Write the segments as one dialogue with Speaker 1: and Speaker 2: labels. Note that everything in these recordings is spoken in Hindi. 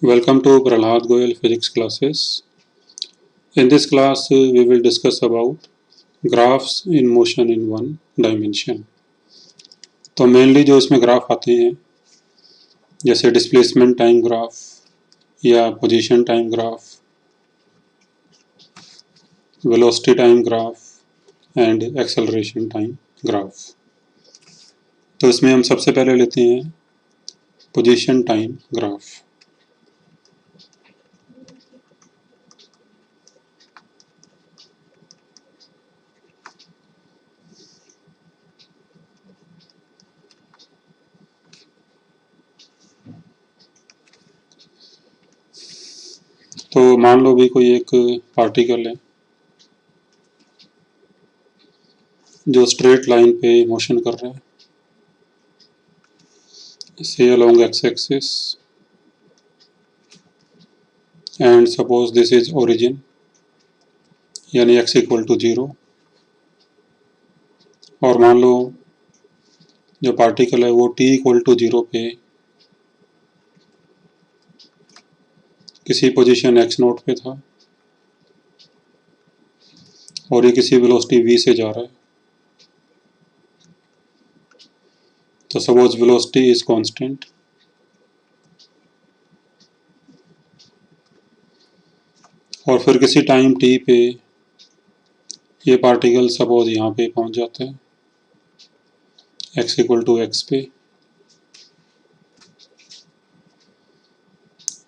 Speaker 1: Welcome to Prahlad Goyal physics classes. In this class, we will discuss about graphs in motion in one dimension. तो मेनली जो इसमें ग्राफ आते हैं जैसे डिस्प्लेसमेंट टाइम ग्राफ या position time graph, velocity time graph and acceleration time graph. तो इसमें हम सबसे पहले लेते हैं पोजीशन टाइम ग्राफ। तो मान लो भी कोई एक पार्टिकल है जो स्ट्रेट लाइन पे मोशन कर रहा है, say along x-axis, and suppose this is origin यानी x इक्वल टू 0, और मान लो जो पार्टिकल है वो t इक्वल टू 0 पे किसी पोजीशन x0 पे था और ये किसी वेलोसिटी v से जा रहा है। तो सपोज वेलोसिटी इज कांस्टेंट और फिर किसी टाइम t पे ये पार्टिकल सपोज यहाँ पे पहुँच जाता है x इक्वल टू x पे।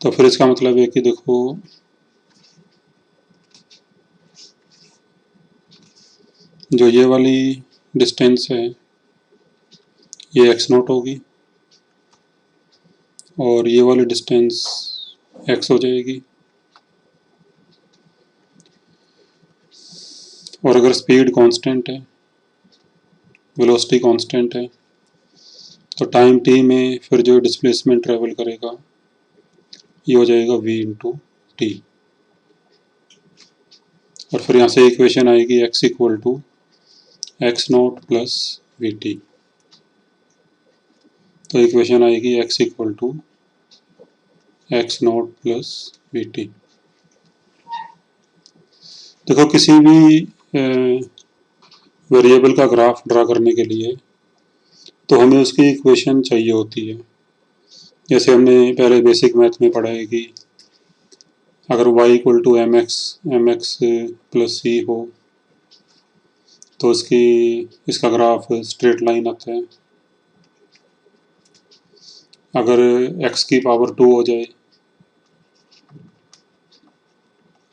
Speaker 1: तो फिर इसका मतलब है कि देखो जो ये वाली डिस्टेंस है ये x0 होगी और ये वाली डिस्टेंस x हो जाएगी, और अगर स्पीड कांस्टेंट है, वेलोसिटी कांस्टेंट है, तो टाइम t में फिर जो डिस्प्लेसमेंट ट्रेवल करेगा ये हो जाएगा v इंटू टी। और फिर यहाँ से इक्वेशन आएगी x equal to x0 plus v t. तो इक्वेशन आएगी x equal to x0 plus v t. देखो किसी भी वेरिएबल का ग्राफ ड्रा करने के लिए तो हमें उसकी इक्वेशन चाहिए होती है। जैसे हमने पहले बेसिक मैथ में पढ़ा है कि अगर y equal to m x plus c हो तो इसका ग्राफ स्ट्रेट लाइन आता है। अगर x की पावर 2 हो जाए,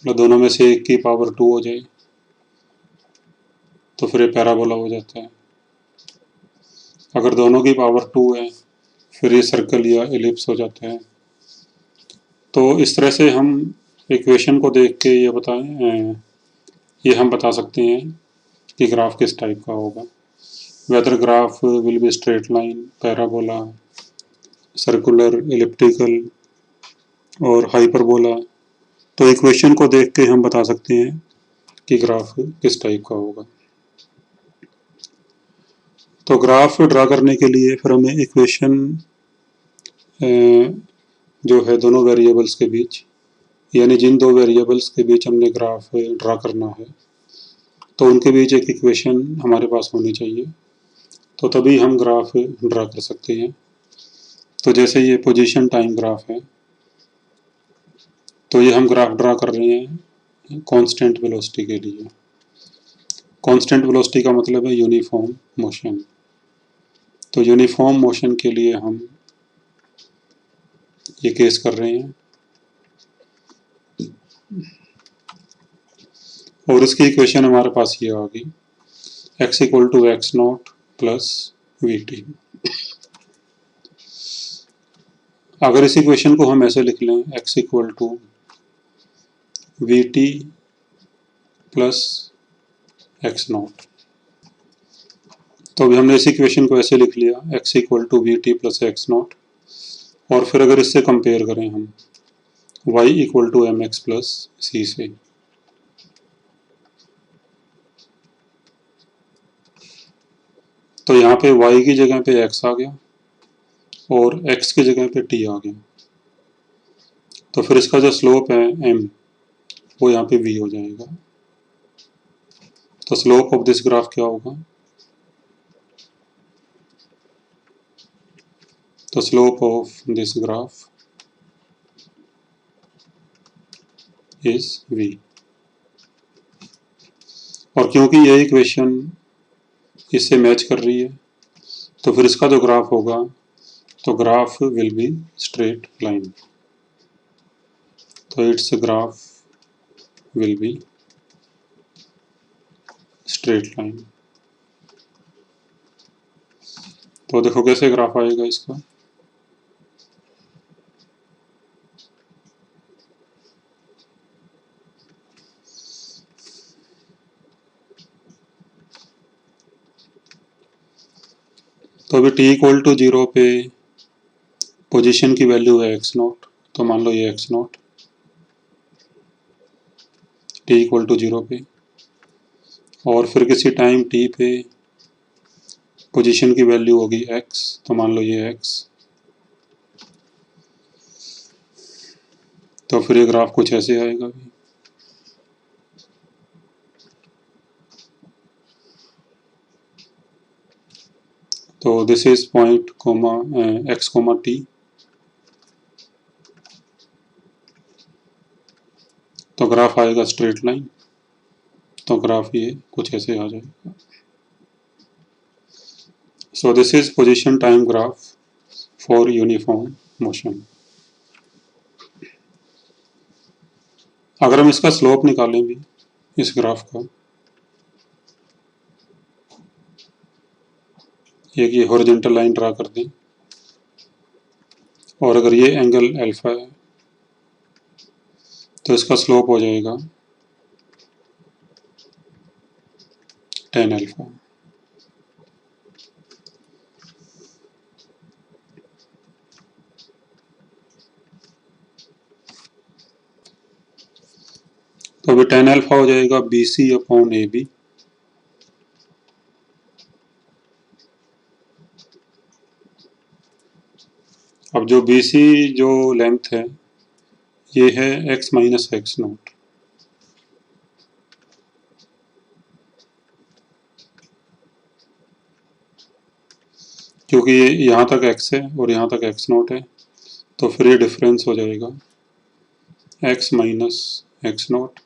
Speaker 1: मतलब दोनों में से एक की पावर 2 हो जाए, तो फिर ये पैराबोला हो जाता है। अगर दोनों की पावर 2 है फिर ये सर्कल या एलिप्स हो जाता है। तो इस तरह से हम इक्वेशन को देख के ये हम बता सकते हैं कि ग्राफ किस टाइप का होगा। Whether graph will be straight line, parabola, circular, elliptical और हाइपरबोला। तो इक्वेशन को देख के हम बता सकते हैं कि ग्राफ किस टाइप का होगा। तो ग्राफ ड्रा करने के लिए फिर हमें इक्वेशन जो है दोनों वेरिएबल्स के बीच, यानी जिन दो वेरिएबल्स के बीच हमने ग्राफ ड्रा करना है तो उनके बीच एक इक्वेशन हमारे पास होनी चाहिए, तो तभी हम ग्राफ ड्रा कर सकते हैं। तो जैसे ये पोजीशन टाइम ग्राफ है तो ये हम ग्राफ ड्रा कर रहे हैं कांस्टेंट वेलोसिटी के लिए। कांस्टेंट वेलोसिटी का मतलब है यूनिफॉर्म मोशन। तो यूनिफॉर्म मोशन के लिए हम ये केस कर रहे हैं और इसकी इक्वेशन हमारे पास ये आ गई x equal to x not plus v t. अगर इस इक्वेशन को हम ऐसे लिख लें x equal to v t plus x not, तो अभी हमने इस इक्वेशन को ऐसे लिख लिया x equal to v t plus x naught, और फिर अगर इससे कंपेयर करें हम y equal to m x plus c से, तो यहाँ पे y की जगह पे x आ गया और x की जगह पे t आ गया। तो फिर इसका जो स्लोप है m वो यहाँ पे v हो जाएगा। तो स्लोप ऑफ दिस ग्राफ क्या होगा? तो slope of this graph is v। और क्योंकि ये इक्वेशन इससे मैच कर रही है तो फिर इसका जो ग्राफ होगा तो graph will be straight line. तो its graph will be straight line. तो देखो कैसे ग्राफ आएगा इसका। तो अभी t इक्वल टू 0 पे पोजीशन की वैल्यू है x नॉट, तो मान लो ये x not t equal to 0 पे। और फिर किसी टाइम t पे पोजीशन की वैल्यू होगी x, तो मान लो ये x। तो फिर ये ग्राफ कुछ ऐसे आएगा भी। तो this is point comma x comma t। तो ग्राफ आएगा स्ट्रेट लाइन। तो ग्राफ ये कुछ ऐसे आ जाएगा। So this is position time graph for uniform motion. अगर हम इसका स्लोप निकालें भी इस ग्राफ का, एक ये हॉरिजॉन्टल लाइन ड्रा कर दें और अगर ये एंगल अल्फा है तो इसका स्लोप हो जाएगा tan अल्फा। तो अभी tan अल्फा हो जाएगा BC अपॉन AB। अब जो BC जो लेंथ है ये है x माइनस एक्स नॉट। क्योंकि ये यहाँ तक x है और यहाँ तक x नॉट है तो फिर ये डिफरेंस हो जाएगा x माइनस एक्स नॉट।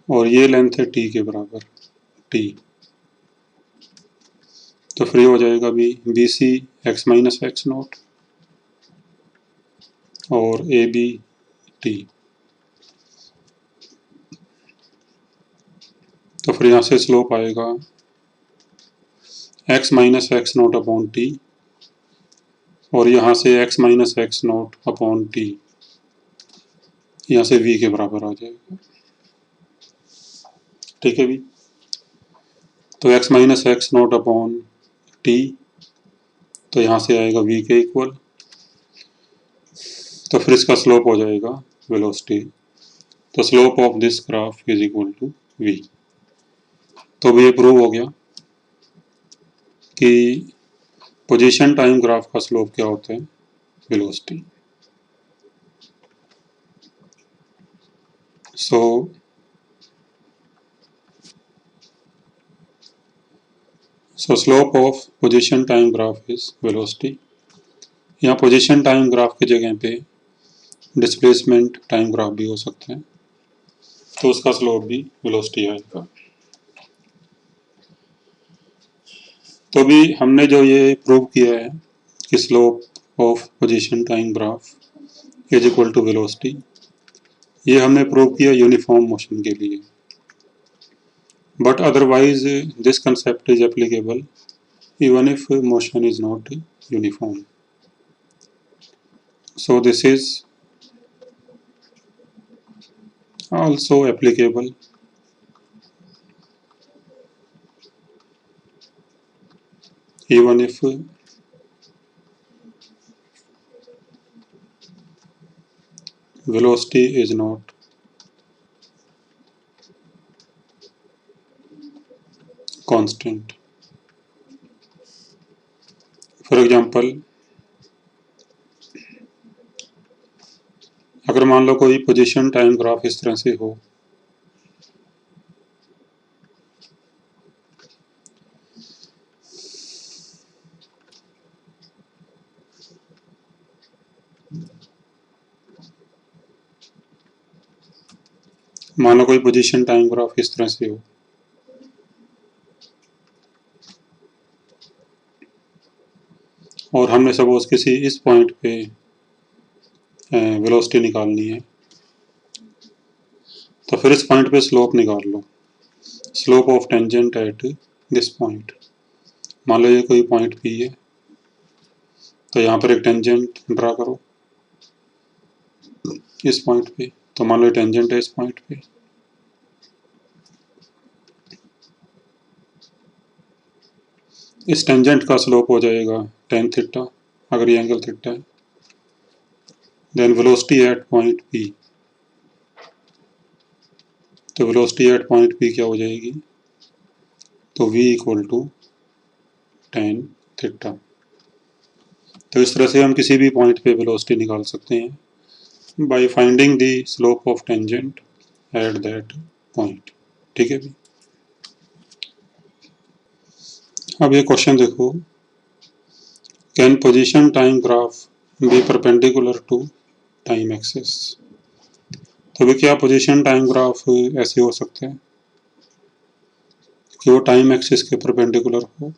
Speaker 1: और ये लेंथ है t के बराबर t। तो फिर ये हो जाएगा भी BC x minus x naught और AB t। तो फिर यहाँ से स्लोप आएगा x minus x not upon t और यहाँ से x minus x not upon T यहाँ से v के बराबर आ जाएगा। ठीक है भी। तो x minus x not upon T तो यहाँ से आएगा v के इक्वल। तो फिर इसका स्लोप हो जाएगा वेलोसिटी। तो slope of this graph is equal to v। तो भी ये प्रूव हो गया कि पोजीशन टाइम ग्राफ का स्लोप क्या होता है? Velocity. So slope of position time graph is velocity. यहाँ पोजीशन टाइम ग्राफ की जगह पे डिस्प्लेसमेंट टाइम ग्राफ भी हो सकता है तो उसका स्लोप भी वेलोसिटी आएगा। तो भी हमने जो ये प्रूव किया है कि slope of position time graph is equal to velocity, ये हमने प्रूव किया यूनिफॉर्म मोशन के लिए। But otherwise this concept is applicable even if motion is not uniform. So this is also applicable even if velocity is not constant. For example, अगर मान लो कोई पोजीशन टाइम ग्राफ इस तरह से हो, मान लो कोई पोजीशन टाइम ग्राफ इस तरह से हो, और हमने सपोज किसी इस पॉइंट पे वेलोसिटी निकालनी है, तो फिर इस पॉइंट पे स्लोप निकाल लो, slope of tangent at this point. मान लो ये कोई पॉइंट पी है, तो यहाँ पर एक टेंजेंट ड्रा करो इस पॉइंट पे, तो मान लो टेंजेंट है इस पॉइंट पे, इस टेंजेंट का स्लोप हो जाएगा tan थीटा, अगर ये एंगल थीटा है। Then velocity at point P, तो वेलोसिटी एट पॉइंट पी क्या हो जाएगी, तो v equal to tan theta. तो इस तरह से हम किसी भी पॉइंट पे वेलोसिटी निकाल सकते हैं by finding the slope of tangent at that point. ठीक है भी। अब ये क्वेश्चन देखो, can position time graph be perpendicular to time axis. तो भी क्या पोजीशन टाइम ग्राफ ऐसे हो सकते हैं कि वो टाइम एक्सिस के परपेंडिकुलर हो।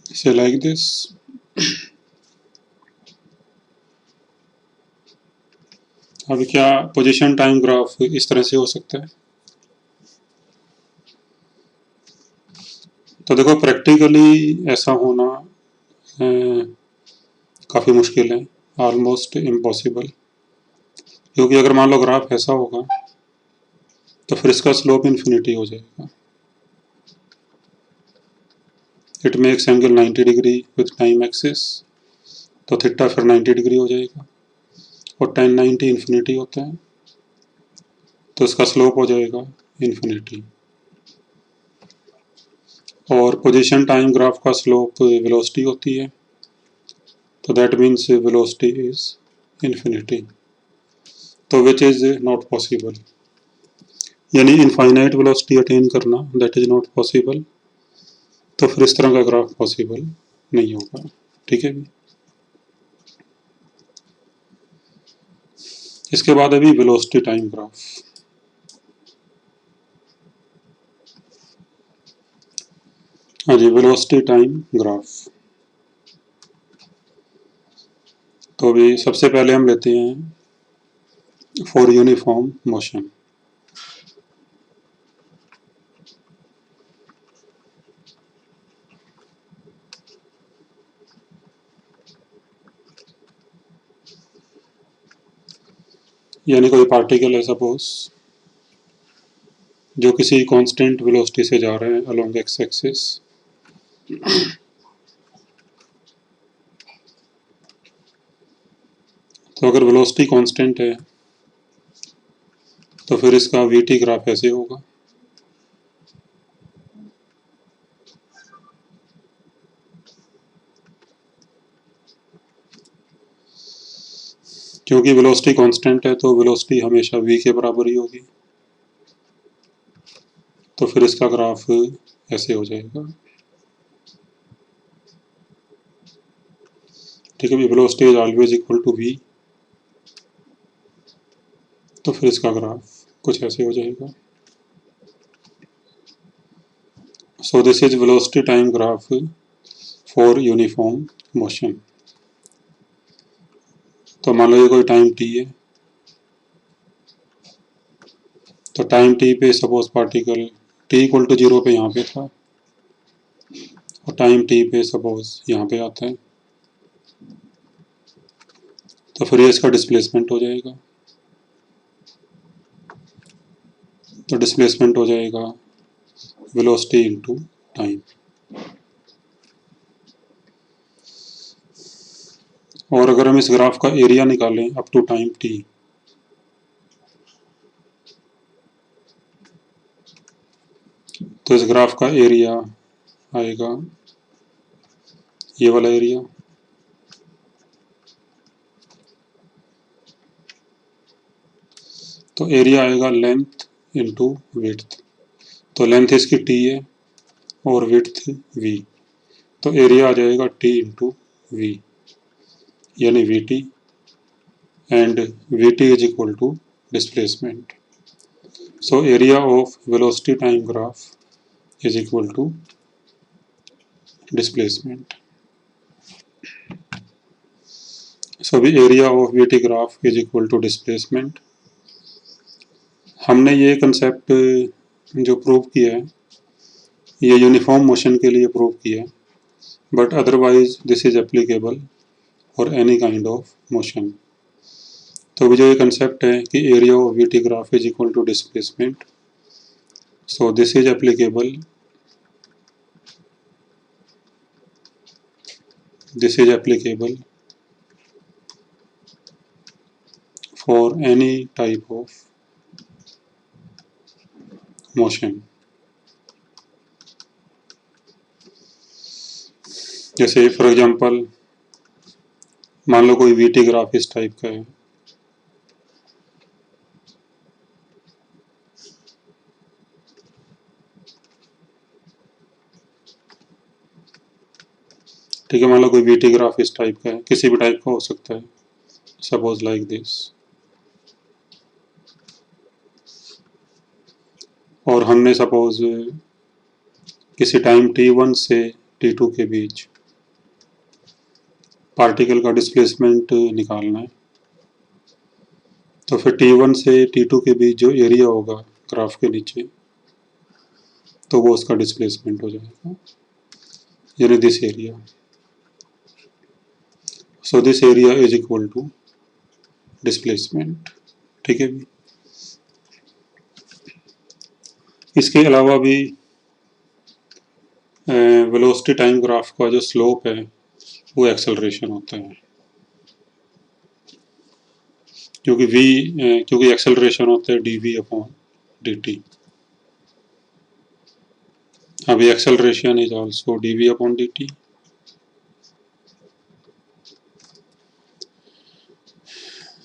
Speaker 1: से लाइक दिस। अब क्या पोजीशन टाइम ग्राफ इस तरह से हो सकता है। तो देखो प्रैक्टिकली ऐसा होना काफ़ी मुश्किल है, ऑलमोस्ट इम्पॉसिबल। क्योंकि अगर मान लो ग्राफ ऐसा होगा तो फिर इसका स्लोप इन्फिनिटी हो जाएगा। It makes angle 90 degree with time axis, तो थीटा फिर 90 डिग्री हो जाएगा, और tan 90 इन्फिनिटी होता है, तो इसका स्लोप हो जाएगा इन्फिनिटी। और पोजीशन टाइम ग्राफ का स्लोप वेलोसिटी होती है, तो that means velocity is infinity, तो विच इज नॉट पॉसिबल, यानी इनफाइनाइट वेलोसिटी अटेन करना दैट इज नॉट पॉसिबल। तो फिर इस तरह का ग्राफ पॉसिबल नहीं होगा। ठीक है भी। इसके बाद अभी वेलोसिटी टाइम ग्राफ। हाँ जी, वेलोसिटी टाइम ग्राफ। तो अभी सबसे पहले हम लेते हैं फॉर यूनिफॉर्म मोशन। यानी कोई पार्टिकल है सपोज जो किसी कांस्टेंट वेलोसिटी से जा रहे हैं अलोंग एक्स एक्सिस, तो अगर वेलोसिटी कांस्टेंट है तो फिर इसका वी टी ग्राफ ऐसे होगा। क्योंकि वेलोसिटी कांस्टेंट है तो वेलोसिटी हमेशा v के बराबर ही होगी, तो फिर इसका ग्राफ ऐसे हो जाएगा। ठीक है, velocity is always equal to v, तो फिर इसका ग्राफ कुछ ऐसे हो जाएगा। So this is velocity time graph for uniform motion. तो मान लो ये कोई टाइम t है, तो टाइम t पे suppose particle t equal to 0 पे यहाँ पे था, और टाइम t पे सपोज यहाँ पे आता है, तो फिर ये इसका डिस्प्लेसमेंट हो जाएगा। तो डिस्प्लेसमेंट हो जाएगा वेलोसिटी इनटू टाइम। और अगर हम इस ग्राफ का एरिया निकालें अप टू टाइम t, तो इस ग्राफ का एरिया आएगा ये वाला एरिया, तो एरिया आएगा लेंथ इंटू विड्थ। तो लेंथ इसकी टी है और विड्थ वी, तो एरिया आ जाएगा टी इंटू वी, यानी v t, and v t is equal to displacement. So area of velocity time graph is equal to displacement. So the area of VT graph is equal to displacement. हमने ये कंसेप्ट जो प्रूव किया है ये यूनिफॉर्म मोशन के लिए प्रूव किया है, but otherwise this is applicable for any kind of motion. तो अभी जो ये कंसेप्ट है कि area of VT graph is equal to displacement, so this is applicable for any type of motion। जैसे फॉर एग्जांपल मान लो कोई वीटी ग्राफ इस टाइप का है, ठीक है, मान लो कोई वीटी ग्राफ इस टाइप का है, किसी भी टाइप का हो सकता है, सपोज लाइक दिस, और हमने सपोज किसी टाइम t1 से t2 के बीच पार्टिकल का डिस्प्लेसमेंट निकालना है। तो फिर t1 से t2 के बीच जो एरिया होगा ग्राफ के नीचे, तो वो उसका डिस्प्लेसमेंट हो जाएगा, यानी this area. So this area is equal to displacement. ठीक है, इसके अलावा भी वेलोसिटी टाइम ग्राफ का जो स्लोप है वो एक्सेलरेशन होता है, क्योंकि एक्सेलरेशन होता है dv अपॉन dt। अभी acceleration is also dv upon dt।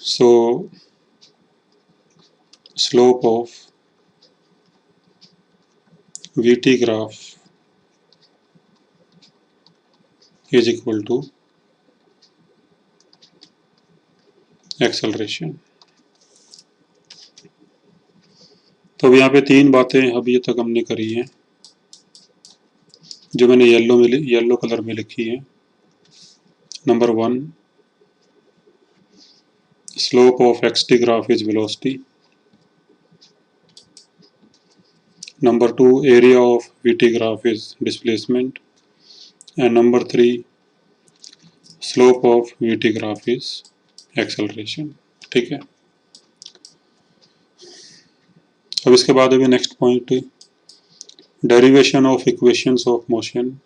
Speaker 1: So slope of vt graph is equal to acceleration. तो अब यहाँ पे तीन बातें अभी तक हमने करी हैं जो मैंने येलो कलर में लिखी है। Number 1, slope of xt graph is velocity. Number 2, area of vt graph is displacement. And number 3, slope of vt graph is acceleration. ठीक है, अब इसके बाद अभी next point, derivation of equations of motion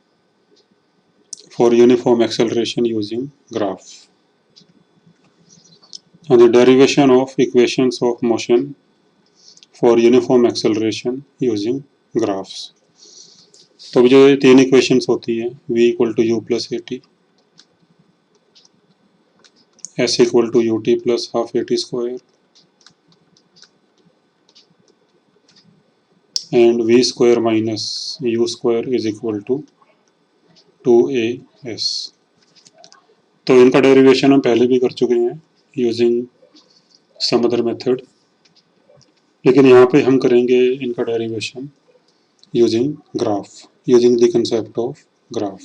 Speaker 1: for uniform acceleration using graph. and the derivation of equations of motion for uniform acceleration using graphs। तो जो ये तीन इक्वेशंस होती हैं, v equal to u plus a t, s equal to u t plus half a t square, and v square minus u square is equal to 2as। तो इनका डेरिवेशन हम पहले भी कर चुके हैं यूजिंग सम अदर मेथड, लेकिन यहाँ पे हम करेंगे इनका derivation using graph, using the concept of graph.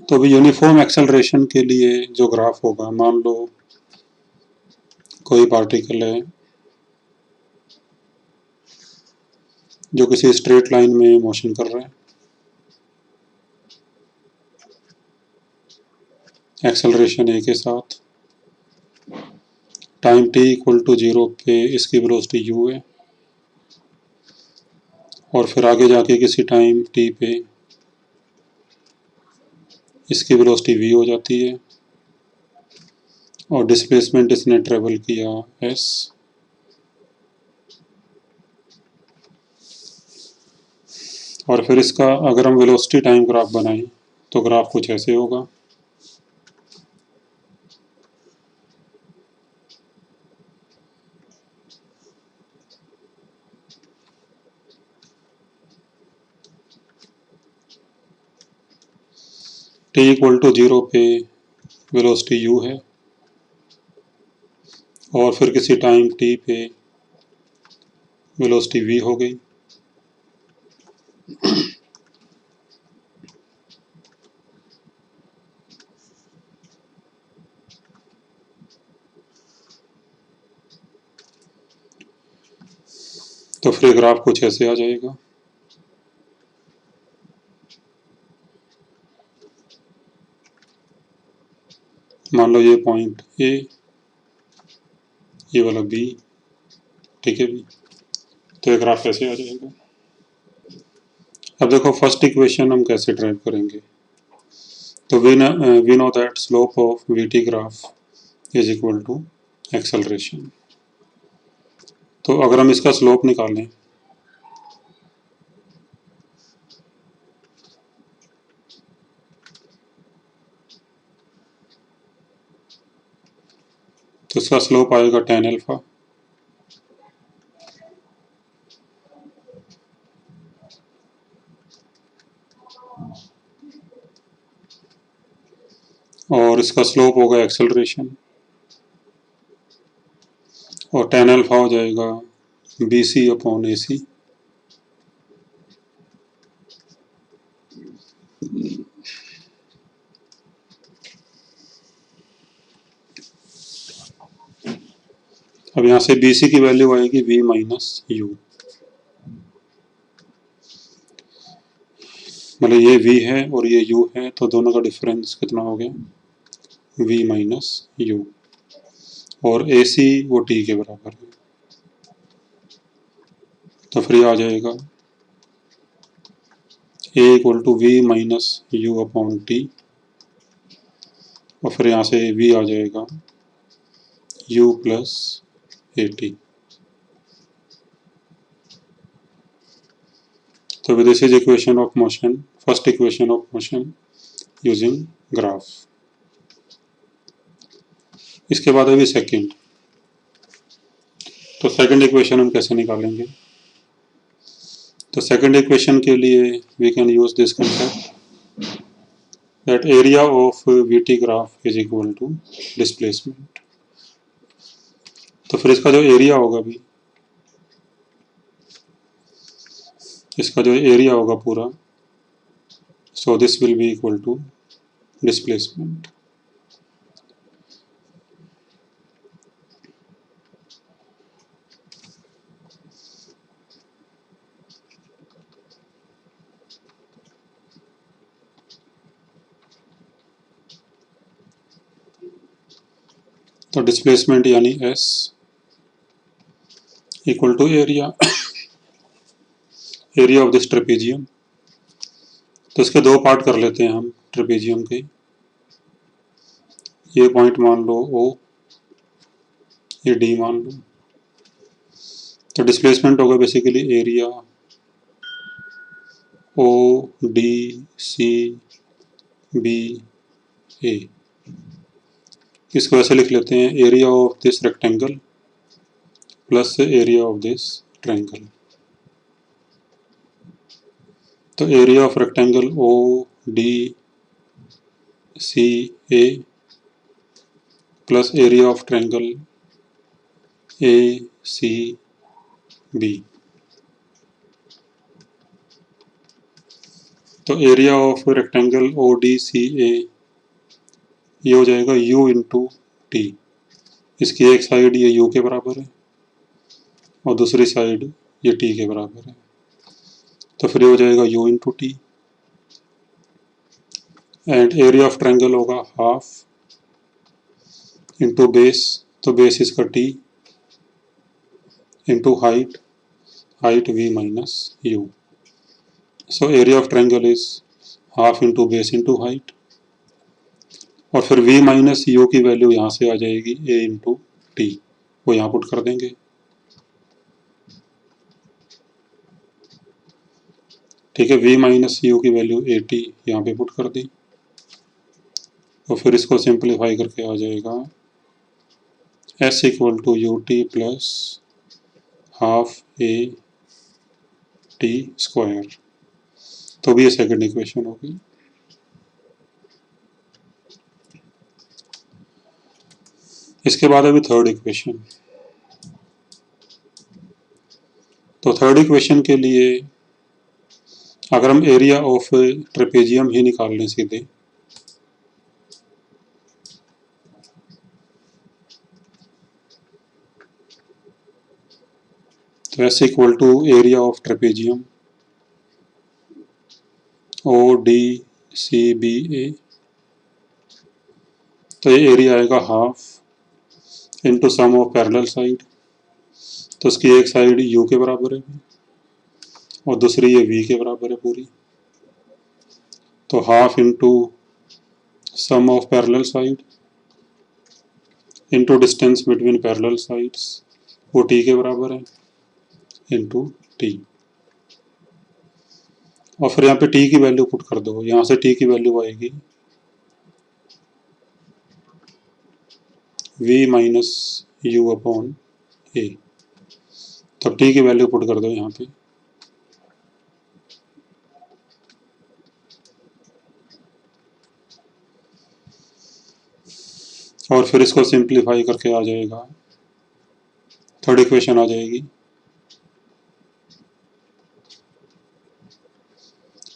Speaker 1: तो अभी यूनिफॉर्म एक्सेलरेशन के लिए जो ग्राफ होगा, मान लो कोई पार्टिकल है जो किसी स्ट्रेट लाइन में मोशन कर रहा है, एक्सेलरेशन ए के साथ, टाइम t इक्वल टू 0 पे इसकी वेलोसिटी u है, और फिर आगे जाके किसी टाइम t पे इसकी वेलोसिटी v हो जाती है, और डिस्प्लेसमेंट इसने ट्रेवल किया s। और फिर इसका अगर हम वेलोसिटी टाइम ग्राफ बनाएं तो ग्राफ कुछ ऐसे होगा। t इक्वल टू 0 पे वेलोसिटी u है और फिर किसी टाइम t पे वेलोसिटी v हो गई। तो फिर ग्राफ कुछ ऐसे आ जाएगा। मान लो ये पॉइंट ए, ये वाला बी, ठीक है भी। तो ये ग्राफ ऐसे आ जाएगा। अब देखो फर्स्ट इक्वेशन हम कैसे ड्राइव करेंगे। तो we know that slope of v t graph is equal to acceleration. तो अगर हम इसका स्लोप निकालें तो इसका स्लोप आएगा tan अल्फा। और इसका स्लोप होगा एक्सेलरेशन और tan अल्फा हो जाएगा बी सी अपॉन ए सी। अब यहाँ से बी सी की वैल्यू आएगी v माइनस यू। मतलब ये v है और ये u है, तो दोनों का डिफरेंस कितना हो गया v माइनस यू। और ए सी वो t के बराबर है, तो फिर ये आ जाएगा a equal to v minus u upon t. और फिर यहाँ से v आ जाएगा u प्लस ए टी। तो this is equation of motion, first equation of motion using graph. इसके बाद अभी सेकंड। तो सेकंड इक्वेशन हम कैसे निकालेंगे। तो सेकंड इक्वेशन के लिए we can use this concept that area of VT graph is equal to displacement. तो फिर इसका जो एरिया होगा भी, इसका जो एरिया होगा पूरा, so this will be equal to displacement. तो डिस्प्लेसमेंट यानी S equal to area, area of this trapezium. तो इसके दो पार्ट कर लेते हैं हम ट्रेपेजियम के। ये पॉइंट मान लो O, ये D मान लो। तो डिस्प्लेसमेंट होगा basically area O D C B A। इसको ऐसे लिख लेते हैं area of this rectangle plus area of this triangle. तो area of rectangle O D C A plus area of triangle A C B. तो area of rectangle O D C A ये हो जाएगा u इंटू टी। इसकी एक साइड ये u के बराबर है और दूसरी साइड ये t के बराबर है, तो फिर ये हो जाएगा u into T. And area of triangle होगा हाफ इंटू बेस, तो बेस इसका t into height, height v minus you. So area of triangle is half into base into height. और फिर v माइनस यू की वैल्यू यहाँ से आ जाएगी a इंटू टी, वो यहाँ पुट कर देंगे। ठीक है, v माइनस यू की वैल्यू 80 यहाँ पे पुट कर दी, और फिर इसको सिंप्लीफाई करके आ जाएगा s equal to u t plus half a t square. तो भी ये सेकंड इक्वेशन होगी। इसके बाद अभी थर्ड इक्वेशन। तो थर्ड इक्वेशन के लिए अगर हम एरिया ऑफ ट्रेपेजियम ही निकाल लें सीधे, तो S equal to area of trapezium O D C B A, तो ये एरिया आएगा half into sum of parallel side, तो उसकी एक साइड यू के बराबर है और दूसरी ये वी के बराबर है पूरी, तो half into sum of parallel side into distance between parallel sides, वो टी के बराबर है, इंटू टी। और फिर यहाँ पे टी की वैल्यू पुट कर दो, यहाँ से टी की वैल्यू आएगी v माइनस यू अपॉन ए, तब टी की वैल्यू पुट कर दो यहाँ पे, और फिर इसको सिंप्लीफाई करके आ जाएगा, थर्ड इक्वेशन आ जाएगी।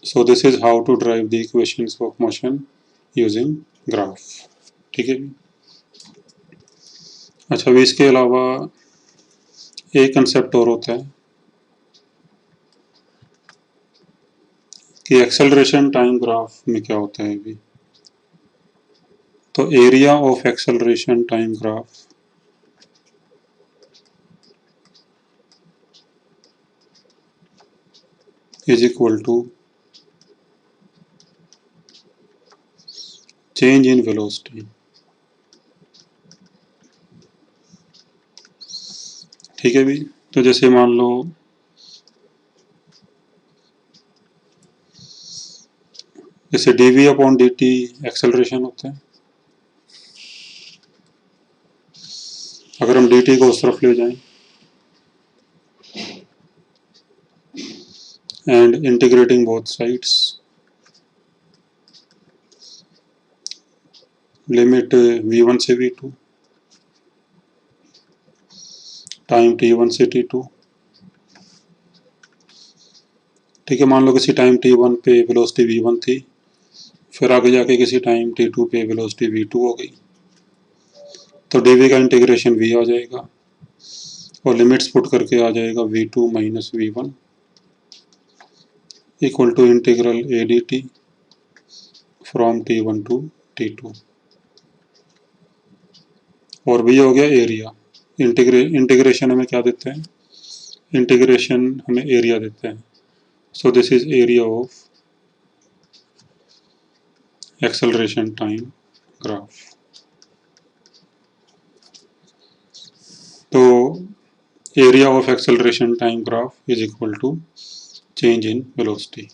Speaker 1: So this is how to derive the equations of motion using graph. ठीक है। अच्छा, अभी इसके अलावा एक कंसेप्ट और होता है कि एक्सेलरेशन टाइम ग्राफ में क्या होता है अभी। तो area of acceleration time graph is equal to change in velocity. ठीक है भी। तो जैसे मान लो जैसे dv अपॉन dt एक्सेलरेशन होता है, अगर हम dt को उस तरफ ले जाएं and integrating both sides, limit v1 से v2 टाइम t1 से t2। ठीक है, मान लो किसी टाइम t1 पे वेलोसिटी v1 थी, फिर आगे जाके किसी टाइम t2 पे वेलोसिटी v2 हो गई, तो dv का इंटीग्रेशन v आ जाएगा और लिमिट्स पुट करके आ जाएगा v2 minus v1 equal to integral a d t from t1 to t2। और भी हो गया एरिया। इंटीग्रेशन हमें क्या देते हैं, इंटीग्रेशन हमें एरिया देते हैं। So this is area of acceleration time graph. तो area of acceleration time graph is equal to change in velocity.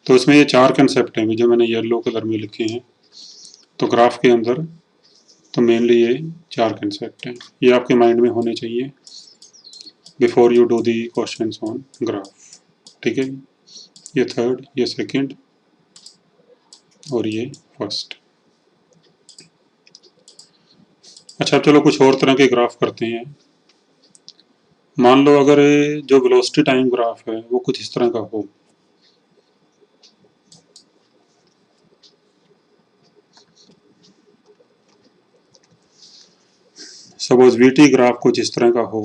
Speaker 1: तो इसमें ये चार कंसेप्ट हैं जो मैंने येलो कलर में लिखे हैं। तो ग्राफ के अंदर तो मेनली ये चार कंसेप्ट हैं, ये आपके माइंड में होने चाहिए before you do the questions on graph. ठीक है, ये थर्ड, ये सेकंड और ये फर्स्ट। अच्छा, चलो कुछ और तरह के ग्राफ करते हैं। मान लो अगर जो वेलोसिटी टाइम ग्राफ है वो कुछ इस तरह का हो। सपोज वीटी ग्राफ कुछ इस तरह का हो,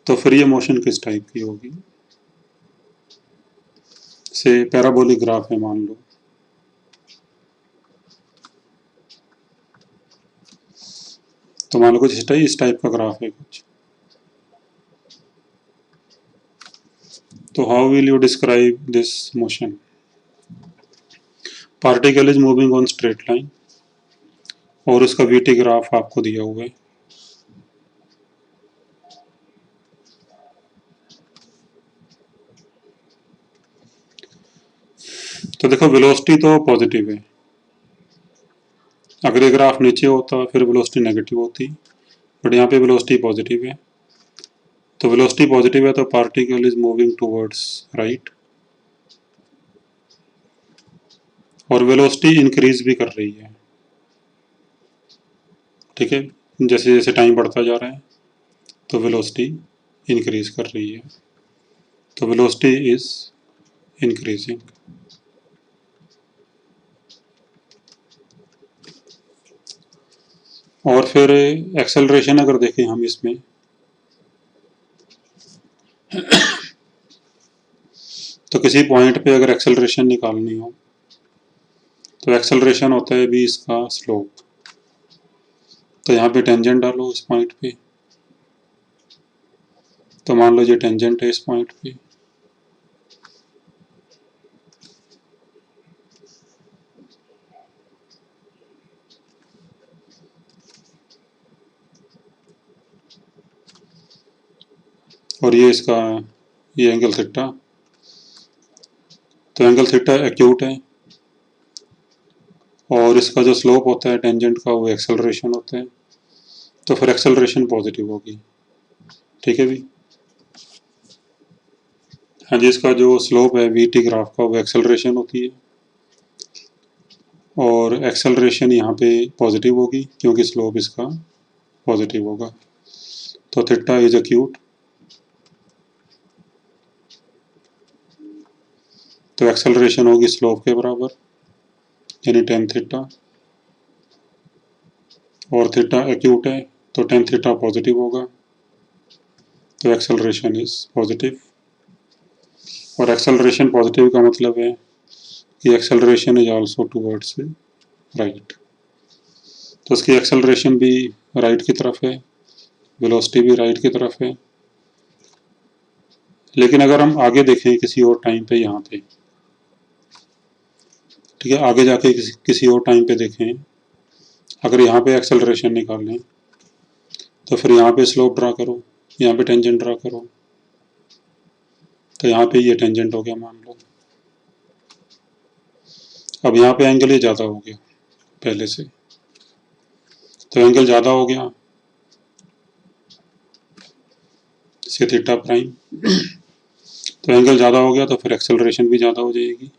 Speaker 1: तो फिर ये मोशन किस टाइप की होगी। से पैराबोलिक ग्राफ है मान लो, तो मान लो कुछ इस टाइप का ग्राफ है कुछ। तो how will you describe this motion. Particle is moving on straight line और उसका वीटी ग्राफ आपको दिया हुआ है। तो देखो वेलोसिटी तो पॉजिटिव है, अगर ये ग्राफ नीचे होता फिर वेलोसिटी नेगेटिव होती, बट यहाँ पे वेलोसिटी पॉजिटिव है। तो वेलोसिटी पॉजिटिव है तो particle is moving towards right, और वेलोसिटी इंक्रीज भी कर रही है। ठीक है, जैसे जैसे टाइम बढ़ता जा रहा है तो वेलोसिटी इंक्रीज कर रही है, तो वेलोसिटी इज इंक्रीजिंग। और फिर एक्सेलरेशन अगर देखें हम इसमें, तो किसी पॉइंट पे अगर एक्सेलरेशन निकालनी हो तो एक्सेलरेशन होता है भी इसका स्लोप। तो यहाँ पे टेंजेंट डालो इस पॉइंट पे, तो मान लो ये टेंजेंट है इस पॉइंट पे, और ये इसका ये एंगल थीटा, तो एंगल थीटा एक्यूट है, और इसका जो स्लोप होता है टेंजेंट का वो एक्सेलरेशन होता है, तो फिर एक्सेलरेशन पॉजिटिव होगी। ठीक है भी, हाँ जी, इसका जो स्लोप है वी टी ग्राफ का वो एक्सेलरेशन होती है, और एक्सेलरेशन यहाँ पे पॉजिटिव होगी क्योंकि स्लोप इसका पॉजिटिव होगा। तो थीटा इज एक्यूट, तो एक्सेलरेशन होगी स्लोप के बराबर यानी टेन थीटा, और थीटा एक्यूट है तो टेन थीटा पॉजिटिव होगा, तो एक्सेलरेशन इज पॉजिटिव। और एक्सेलरेशन पॉजिटिव का मतलब है कि acceleration is also towards right, तो उसकी एक्सेलरेशन भी राइट की तरफ है, वेलोसिटी भी राइट की तरफ है। लेकिन अगर हम आगे देखें किसी और टाइम पे यहाँ पे, ठीक है, आगे जाके किसी और टाइम पे देखें, अगर यहाँ पे एक्सेलरेशन निकाल लें तो फिर यहाँ पे स्लोप ड्रा करो, यहाँ पे टेंजेंट ड्रा करो, तो यहाँ पे ये टेंजेंट हो गया मान लो। अब यहाँ पे एंगल ये ज़्यादा हो गया पहले से, तो एंगल ज़्यादा हो गया से थीटा प्राइम, तो एंगल ज़्यादा हो गया तो फिर एक्सेलरेशन भी ज़्यादा हो जाएगी।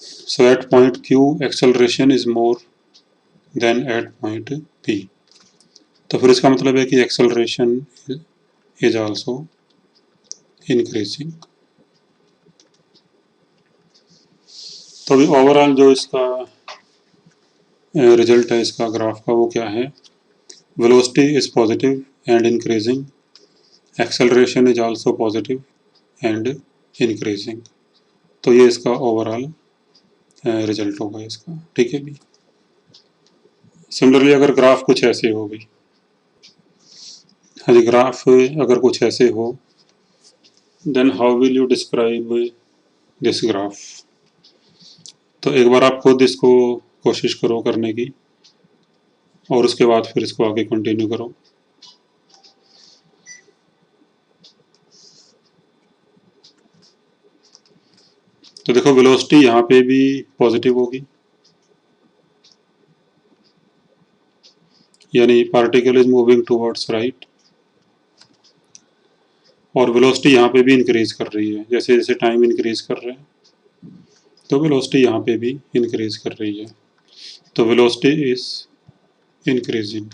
Speaker 1: So at point Q acceleration is more than at point P, तो फिर इसका मतलब है कि एक्सेलरेशन इज आल्सो इंक्रीजिंग। तो अभी ओवरऑल जो इसका रिजल्ट है इसका ग्राफ का वो क्या है, velocity is positive and increasing, acceleration is also positive and increasing. तो ये इसका ओवरऑल रिजल्ट होगा इसका। ठीक है भी, सिमिलरली अगर ग्राफ कुछ ऐसे हो गई, हाँ जी, ग्राफ अगर कुछ ऐसे हो, then how will you describe this graph. तो एक बार आप खुद इसको कोशिश करो करने की, और उसके बाद फिर इसको आगे कंटिन्यू करो। तो देखो वेलोसिटी यहाँ पे भी पॉजिटिव होगी, यानी particle is moving towards right, और वेलोसिटी यहाँ पे भी इंक्रीज कर रही है, जैसे जैसे टाइम इंक्रीज कर रहा है तो वेलोसिटी यहाँ पे भी इंक्रीज कर रही है, तो velocity is increasing.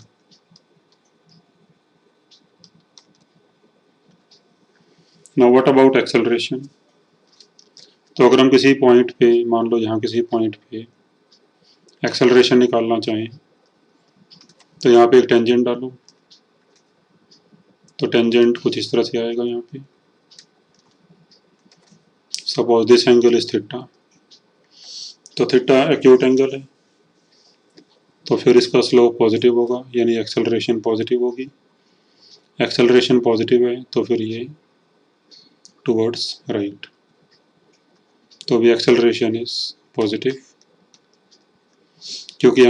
Speaker 1: Now what about acceleration. तो अगर हम किसी पॉइंट पे, मान लो यहाँ किसी पॉइंट पे एक्सेलरेशन निकालना चाहें, तो यहाँ पे एक टेंजेंट डालो, तो टेंजेंट कुछ इस तरह से आएगा यहाँ पे, suppose this angle is theta, तो थीटा एक्यूट एंगल है, तो फिर इसका स्लोप पॉजिटिव होगा यानी एक्सेलरेशन पॉजिटिव होगी, एक्सेलरेशन पॉजिटिव है तो फिर ये टुवर्ड्स राइट, तो भी एक्सेलरेशन इज पॉजिटिव, क्योंकि ये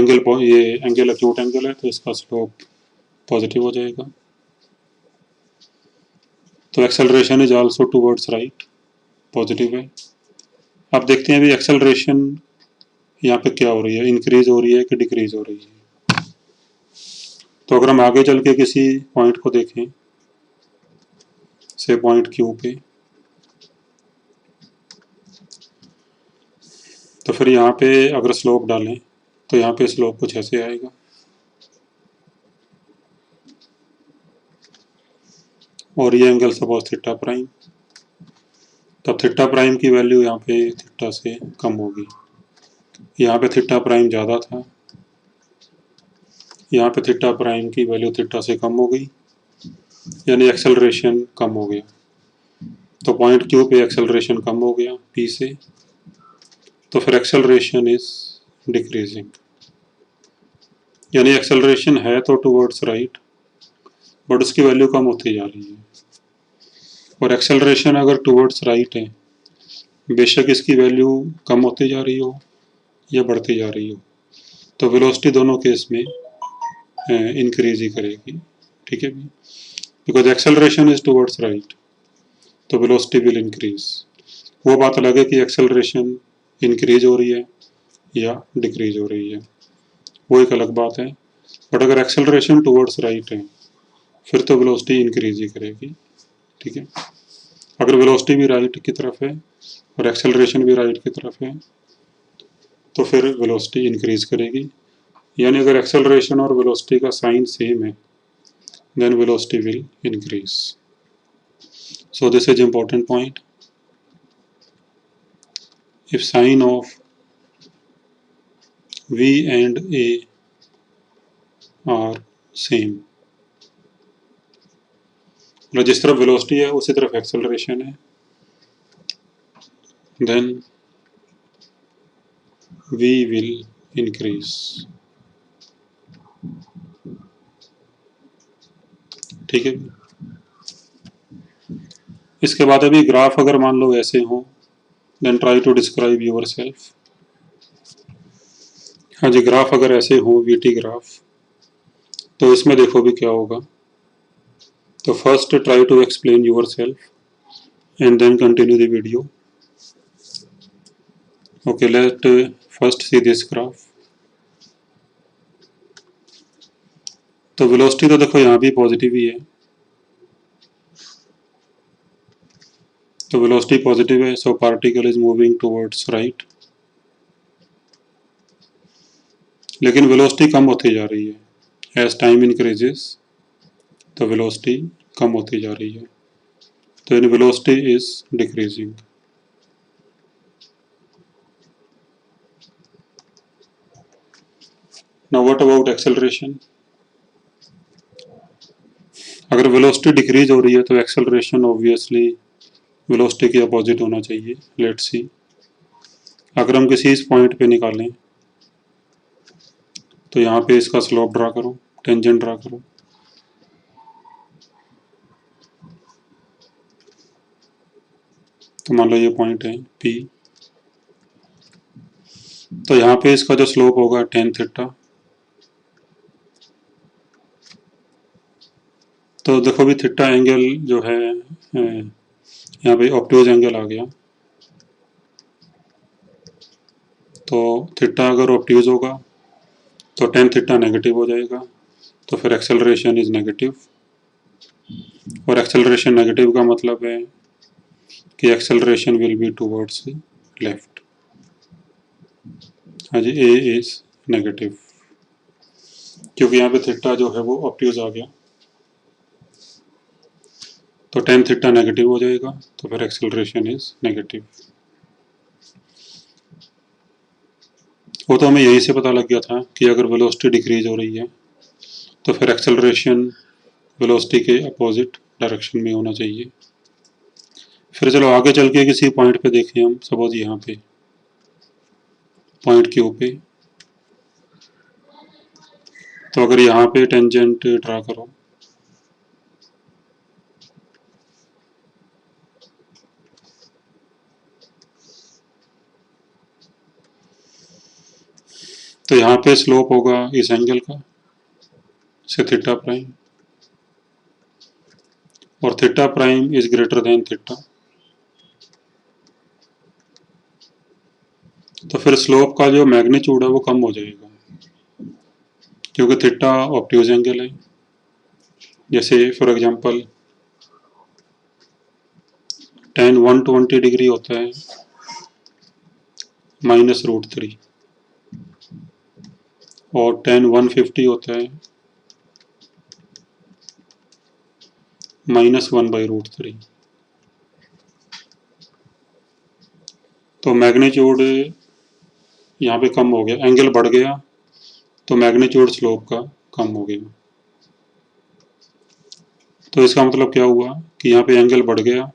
Speaker 1: एंगल एक्यूट एंगल है तो इसका स्लोप पॉजिटिव हो जाएगा, तो acceleration is also towards right, positive है। अब देखते हैं अभी एक्सेलरेशन यहाँ पे क्या हो रही है, इंक्रीज हो रही है कि डिक्रीज हो रही है। तो अगर हम आगे चल के किसी पॉइंट को देखें, से पॉइंट क्यू पे, तो फिर यहाँ पे अगर स्लोप डालें तो यहाँ पे स्लोप कुछ ऐसे आएगा, और ये एंगल सपोज थीटा प्राइम। तब थीटा प्राइम की वैल्यू यहाँ पे थीटा से कम होगी। यहाँ पे थीटा प्राइम ज़्यादा था, यहाँ पे थीटा प्राइम की वैल्यू थीटा से कम हो गई, यानी एक्सेलरेशन कम हो गया। तो पॉइंट क्यू पे एक्सेलरेशन कम हो गया पी से, तो फिर एक्सेलरेशन इज डिक्रीजिंग, यानी एक्सेलरेशन है तो टूवर्ड्स राइट, बट उसकी वैल्यू कम होती जा रही है। और एक्सेलरेशन अगर टूवर्ड्स राइट है, बेशक इसकी वैल्यू कम होती जा रही हो या बढ़ती जा रही हो, तो वेलोसिटी दोनों केस में इंक्रीज ही करेगी, ठीक है भी, because acceleration is towards right, तो वेलोसिटी विल इंक्रीज। वो बात अलग है कि एक्सेलरेशन इंक्रीज हो रही है या डिक्रीज हो रही है, वो एक अलग बात है। बट अगर एक्सेलरेशन टूवर्ड्स राइट है, फिर तो वेलोसिटी इंक्रीज ही करेगी, ठीक है। अगर वेलोसिटी भी राइट की तरफ है और एक्सेलरेशन भी राइट की तरफ है, तो फिर वेलोसिटी इंक्रीज करेगी। यानी अगर एक्सेलरेशन और वेलोसिटी का साइन सेम है, then velocity will increase. So this is important point. If sign of V and A are same, मतलब जिस तरफ वेलोसिटी है उसी तरफ एक्सेलरेशन है, then V will increase, ठीक है। इसके बाद अभी ग्राफ अगर मान लो ऐसे हो, then try to describe yourself। हाँ जी, ग्राफ अगर ऐसे हो VT ग्राफ, तो इसमें देखो भी क्या होगा। तो first try to explain yourself and then continue the video. Okay, let first see this graph. तो वेलोसिटी तो देखो यहाँ भी पॉजिटिव ही है, तो वेलोसिटी पॉजिटिव है, so particle is moving towards right. लेकिन वेलोसिटी कम होती जा रही है, एज टाइम इंक्रीजेस तो वेलोसिटी कम होती जा रही है, तो यानी velocity is decreasing. Now what about acceleration. अगर वेलोसिटी डिक्रीज हो रही है तो एक्सेलरेशन ऑब्वियसली वेलोसिटी के अपोजिट होना चाहिए। लेट्स सी, अगर हम किसी इस पॉइंट पे निकालें, तो यहाँ पे इसका स्लोप ड्रा करो, टेंजेंट ड्रा करो। तो मान लो ये पॉइंट है P, तो यहाँ पे इसका जो स्लोप होगा tan थीटा। तो देखो भी थीटा एंगल जो है यहाँ पे ऑब्ट्यूज एंगल आ गया, तो थीटा अगर ऑब्ट्यूज होगा तो tan थीटा नेगेटिव हो जाएगा, तो फिर एक्सेलरेशन इज नेगेटिव, और एक्सेलरेशन नेगेटिव का मतलब है कि acceleration will be towards left. हाँ जी, ए इज नेगेटिव, क्योंकि यहाँ पे थीटा जो है वो ऑब्ट्यूज आ गया, तो tan थीटा नेगेटिव हो जाएगा, तो फिर एक्सेलरेशन इज नेगेटिव। वो तो हमें यहीं से पता लग गया था कि अगर वेलोसिटी डिक्रीज हो रही है तो फिर एक्सेलरेशन वेलोसिटी के अपोजिट डायरेक्शन में होना चाहिए। फिर चलो आगे चल के किसी पॉइंट पे देखें हम, सपोज यहाँ पे पॉइंट क्यू पे, तो अगर यहाँ पे टेंजेंट ड्रा करो, तो यहाँ पे स्लोप होगा इस एंगल का से थीटा प्राइम, और theta prime is greater than theta, तो फिर स्लोप का जो मैग्नीट्यूड है वो कम हो जाएगा, क्योंकि थीटा ऑब्ट्यूज एंगल है। जैसे फॉर एग्जांपल tan 120 डिग्री होता है -√3, और tan 150 होता है -1/√3। तो मैग्नीट्यूड यहाँ पे कम हो गया, एंगल बढ़ गया, तो मैग्नीट्यूड स्लोप का कम हो गया। तो इसका मतलब क्या हुआ कि यहाँ पे एंगल बढ़ गया,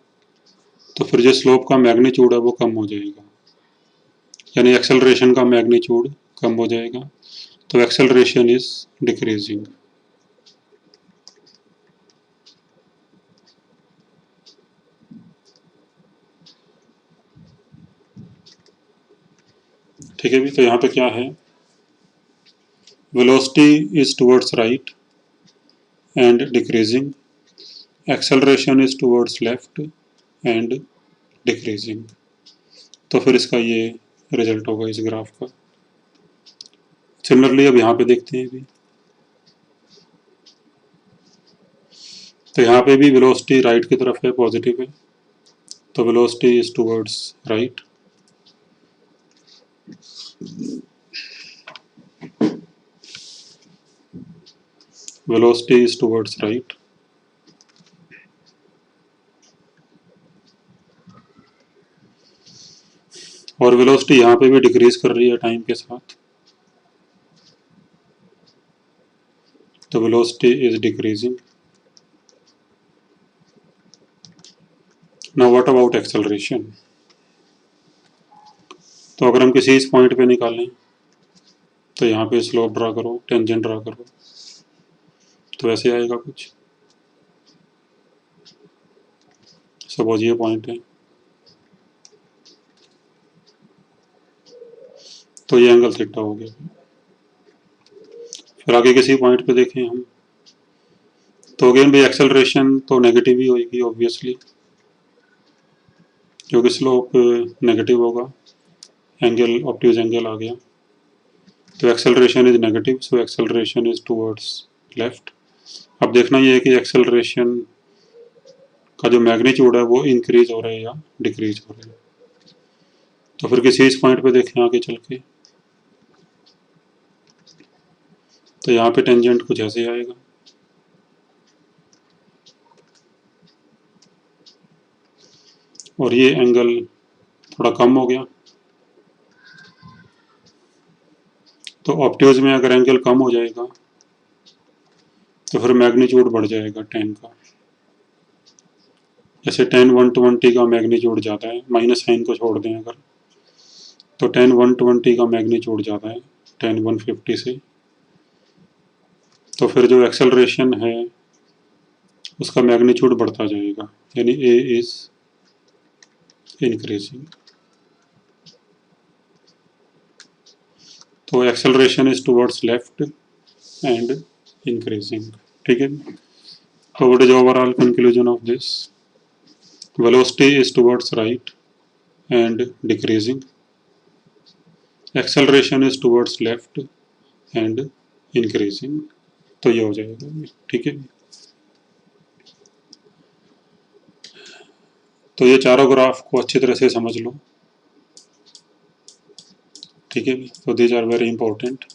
Speaker 1: तो फिर जो स्लोप का मैग्नीट्यूड है वो कम हो जाएगा, यानी एक्सेलरेशन का मैग्नीट्यूड कम हो जाएगा। तो एक्सेलरेशन इज डिक्रीजिंग। ठीक है भी, तो यहाँ पे क्या है, velocity is towards right and decreasing, acceleration is towards left and decreasing. तो फिर इसका ये रिजल्ट होगा इस ग्राफ का। सिमिलरली अब यहाँ पे देखते हैं भी, तो यहाँ पे भी वेलोसिटी राइट की तरफ है, पॉजिटिव है, तो velocity is towards right, velocity is towards right, और वेलोसिटी यहाँ पे भी डिक्रीज कर रही है टाइम के साथ, तो velocity is decreasing. Now what about acceleration? तो अगर हम किसी इस पॉइंट पे निकालें, तो यहाँ पे स्लोप ड्रा करो, टेंजेंट ड्रा करो, तो ऐसे आएगा कुछ। सपोज ये पॉइंट है, तो ये एंगल थीटा हो गया। फिर आगे किसी पॉइंट पे देखें हम, तो अगेन भाई एक्सेलरेशन तो नेगेटिव ही होगी ऑब्वियसली, क्योंकि स्लोप नेगेटिव होगा, एंगल ऑब्ट्यूज एंगल आ गया, तो acceleration is negative, so acceleration is towards left. अब देखना ये है कि एक्सेलरेशन का जो मैग्नीट्यूड है वो इंक्रीज हो रहा है या डिक्रीज हो रहा है। तो फिर किसी इस पॉइंट पे देखें आगे चल के, तो यहाँ पे टेंजेंट कुछ ऐसे आएगा, और ये एंगल थोड़ा कम हो गया, तो ऑब्ट्यूज में अगर एंगल कम हो जाएगा तो फिर मैग्नीट्यूड बढ़ जाएगा टेन का। जैसे tan 120 का मैग्नीट्यूड ज़्यादा है, माइनस साइन को छोड़ दें अगर, तो tan 120 का मैग्नीट्यूड ज़्यादा है tan 150 से, तो फिर जो एक्सेलरेशन है उसका मैग्नीट्यूड बढ़ता जाएगा, यानी a इज इंक्रीजिंग। तो acceleration is towards left and increasing. ठीक है, तो what is overall conclusion of this? Velocity is towards right and decreasing, acceleration is towards left and increasing. तो ये हो जाएगा। ठीक है, तो ये चारों ग्राफ को अच्छी तरह से समझ लो। ठीक है, तो दीज आर वेरी इंपॉर्टेंट।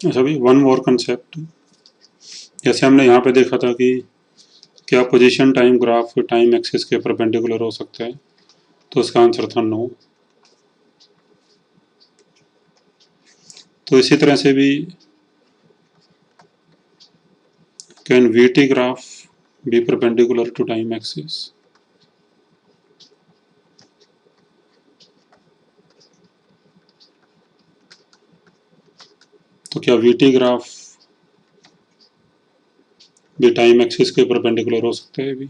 Speaker 1: अच्छा भी वन मोर कंसेप्ट, जैसे हमने यहाँ पे देखा था कि क्या position time graph time axis के परपेंडिकुलर हो सकता है, तो इसका आंसर था नो। तो इसी तरह से भी can v t graph be perpendicular to time axis? तो क्या वीटी ग्राफ भी टाइम एक्सिस के परपेंडिकुलर हो सकता है भी?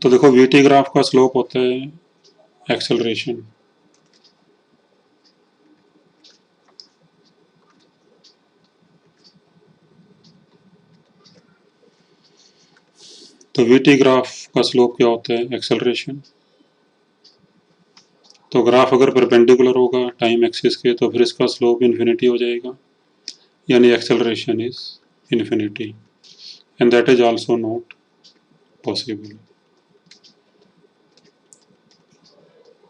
Speaker 1: तो देखो वीटी ग्राफ का स्लोप होता है एक्सेलरेशन, तो वीटी ग्राफ का स्लोप क्या होता है? एक्सेलरेशन। तो ग्राफ अगर परपेंडिकुलर होगा टाइम एक्सिस के तो फिर इसका स्लोप इन्फिनिटी हो जाएगा, यानी acceleration is infinity, and that is also not possible,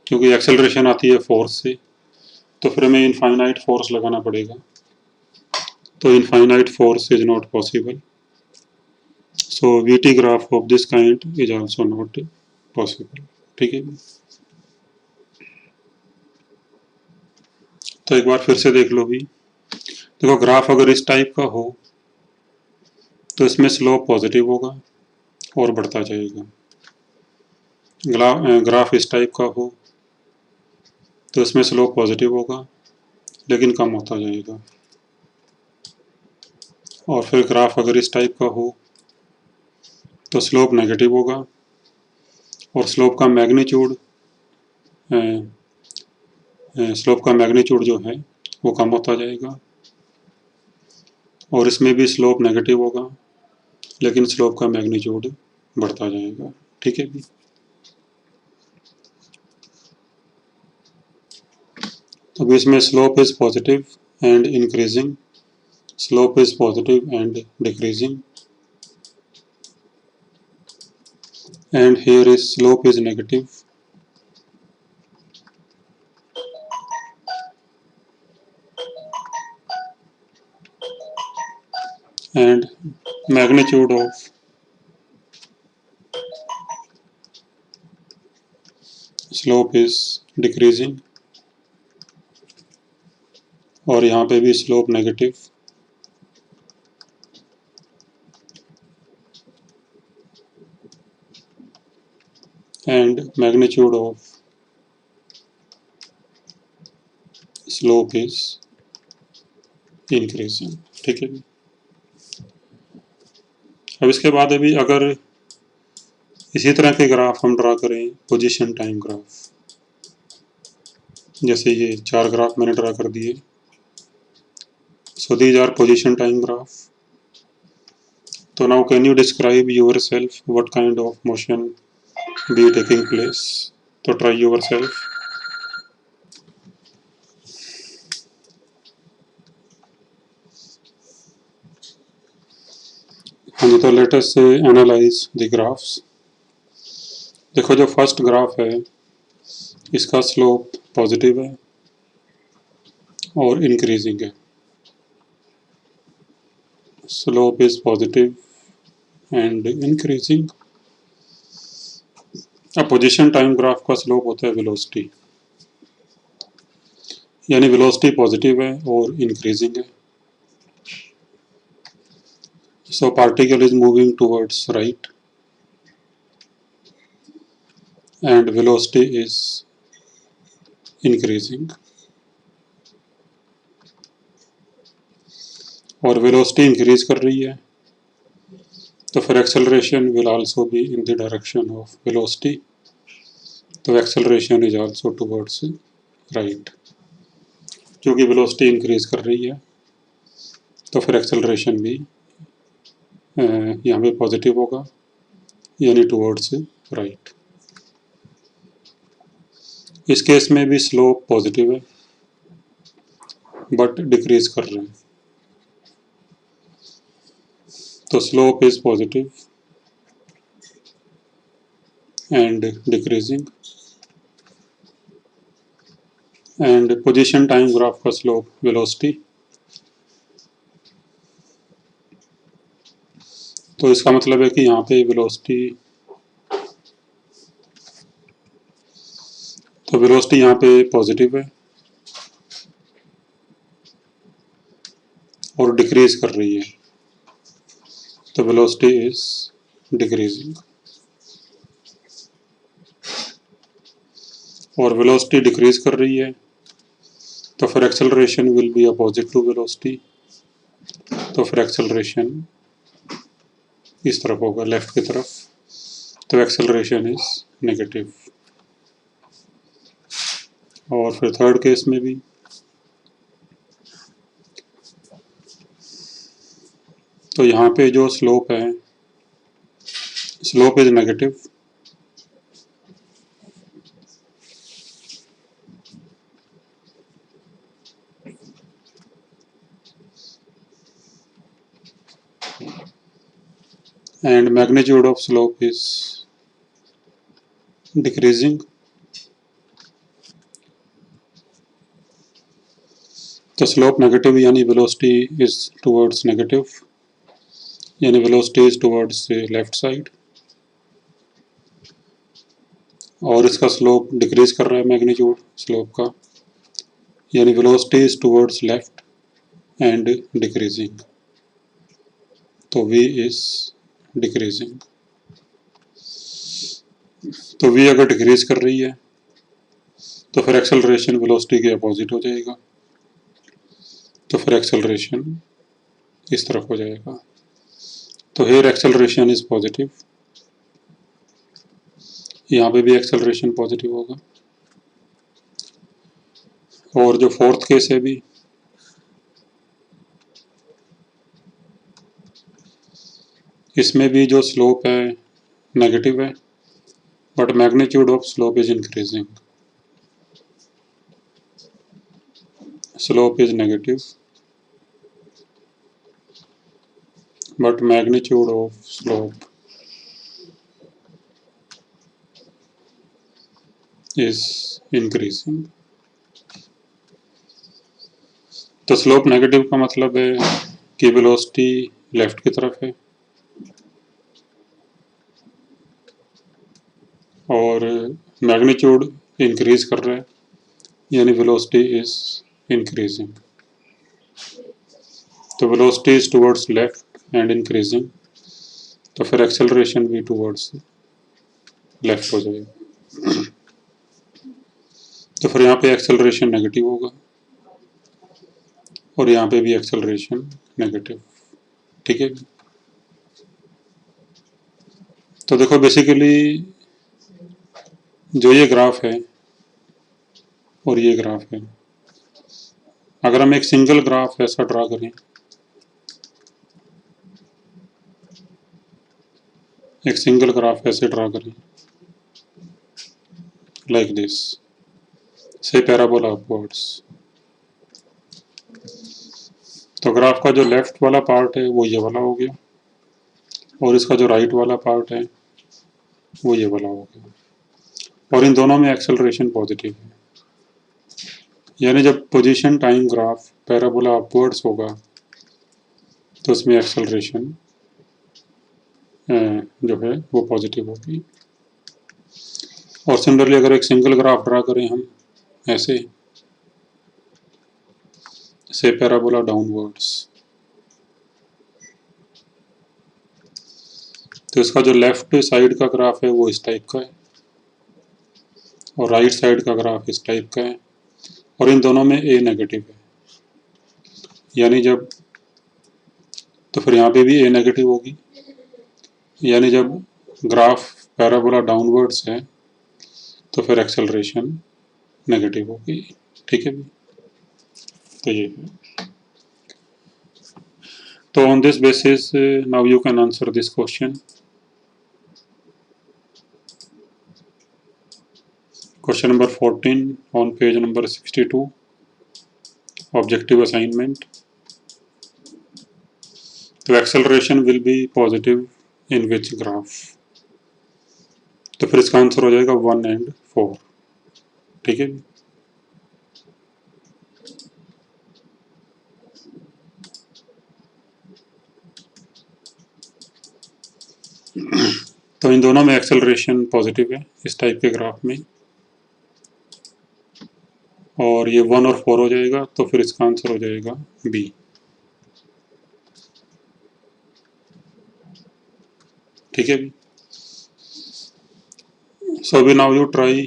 Speaker 1: क्योंकि एक्सेलरेशन आती है फोर्स से, तो फिर हमें इनफाइनाइट फोर्स लगाना पड़ेगा, तो infinite force is not possible, so VT graph of this kind is also not possible. ठीक है, तो एक बार फिर से देख लो भी। देखो ग्राफ अगर इस टाइप का हो तो इसमें स्लोप पॉजिटिव होगा और बढ़ता जाएगा। ग्राफ इस टाइप का हो तो इसमें स्लोप पॉजिटिव होगा लेकिन कम होता जाएगा। और फिर ग्राफ अगर इस टाइप का हो तो स्लोप नेगेटिव होगा और स्लोप का मैग्नीट्यूड जो है वो कम होता जाएगा। और इसमें भी स्लोप नेगेटिव होगा लेकिन स्लोप का मैग्नीट्यूड बढ़ता जाएगा। ठीक है भी। तो इसमें slope is positive and increasing, slope is positive and decreasing, and here is slope is negative and magnitude of slope is decreasing, और यहाँ पे भी slope negative and magnitude of slope is increasing। ठीक है। अब इसके बाद अभी अगर इसी तरह के ग्राफ हम ड्रा करें, पोजीशन टाइम ग्राफ, जैसे ये 4 ग्राफ मैंने ड्रा कर दिए, so these are position time graph. तो now can you describe yourself what kind of motion be taking place? तो ट्राई योर सेल्फ। हाँ जी, तो let us analyse the graphs. देखो जो फर्स्ट ग्राफ है इसका स्लोप पॉजिटिव है और इंक्रीजिंग है, slope is positive and increasing. अब पोजीशन टाइम ग्राफ का स्लोप होता है वेलोसिटी, यानी वेलोसिटी पॉजिटिव है और इंक्रीजिंग है। So particle is moving towards right and velocity is increasing, और वेलोसिटी इंक्रीज कर रही है तो फिर acceleration will also be in the direction of velocity, तो acceleration is also towards right. क्योंकि वेलोसिटी इंक्रीज कर रही है तो फिर एक्सेलरेशन भी यहाँ पे पॉजिटिव होगा, यानी टुवर्ड्स राइट। इस केस में भी स्लोप पॉजिटिव है बट डिक्रीज कर रहे हैं, तो slope is positive and decreasing, and position time graph का स्लोप वेलोसिटी। तो इसका मतलब है कि यहाँ पे वेलोसिटी यहाँ पे पॉजिटिव है और डिक्रीज कर रही है, तो वेलोसिटी इज डिक्रीजिंग। और वेलोसिटी डिक्रीज कर रही है तो फिर acceleration will be opposite to velocity, तो फिर एक्सेलरेशन इस तरफ होगा, लेफ्ट की तरफ, तो एक्सेलरेशन इज नेगेटिव। और फिर थर्ड केस में भी तो यहाँ पे जो स्लोप है slope is negative, and magnitude of slope is decreasing. तो स्लोप नेगेटिव यानी वेलोसिटी इज टुवर्ड्स नेगेटिव, यानी velocity is towards left side, और इसका स्लोप डिक्रीज कर रहा है मैग्नीट्यूड स्लोप का, यानी velocity is towards left and decreasing, तो v इज डिक्रीजिंग। तो v अगर डिक्रीज कर रही है तो फिर एक्सेलरेशन वेलोसिटी के अपोजिट हो जाएगा, तो फिर एक्सेलरेशन इस तरफ हो जाएगा। तो हेयर एक्सेलरेशन इज पॉजिटिव, यहाँ पे भी एक्सेलरेशन पॉजिटिव होगा। और जो फोर्थ केस है भी, इसमें भी जो स्लोप है नेगेटिव है, but magnitude of slope is increasing. Slope is negative but magnitude of slope is increasing। तो स्लोप नेगेटिव का मतलब है कि वेलोसिटी लेफ्ट की तरफ है और मैग्नीट्यूड इंक्रीज कर रहा है, यानी वेलोसिटी इज इंक्रीजिंग। तो velocity is towards left and increasing, तो फिर एक्सेलरेशन भी टुवर्ड्स लेफ्ट हो जाएगा। तो फिर यहाँ पे एक्सेलरेशन नेगेटिव होगा और यहाँ पे भी एक्सेलरेशन नेगेटिव। ठीक है, तो देखो बेसिकली जो ये ग्राफ है और ये ग्राफ है, अगर हम एक सिंगल ग्राफ ऐसा ड्रा करें, एक सिंगल ग्राफ ऐसे ड्रा करें लाइक दिस, से पैराबोला अपवर्ड्स, तो ग्राफ का जो लेफ्ट वाला पार्ट है वो ये वाला हो गया और इसका जो राइट वाला पार्ट है वो ये वाला हो गया, और इन दोनों में एक्सेलरेशन पॉजिटिव है, यानी जब position time graph parabola upwards होगा तो उसमें एक्सेलरेशन जो है वो पॉजिटिव होगी। और सिमिलरली अगर एक सिंगल ग्राफ ड्रा करें हम ऐसे, से पैराबोला डाउनवर्ड्स, तो इसका जो लेफ्ट साइड का ग्राफ है वो इस टाइप का है और राइट साइड का ग्राफ इस टाइप का है, और इन दोनों में ए नेगेटिव है, यानी जब, तो फिर यहाँ पे भी ए नेगेटिव होगी, यानी जब ग्राफ पैराबोला डाउनवर्ड्स है तो फिर एक्सेलरेशन नेगेटिव होगी। ठीक है, तो ये है। तो on this basis now you can answer this question. Question number 14 on page number 62, objective assignment. तो acceleration will be positive in which graph? तो फिर इसका आंसर हो जाएगा 1 and 4। ठीक है, तो इन दोनों में एक्सेलरेशन पॉजिटिव है इस टाइप के ग्राफ में, और ये 1 और 4 हो जाएगा, तो फिर इसका आंसर हो जाएगा बी। ठीक है, सो अभी now you try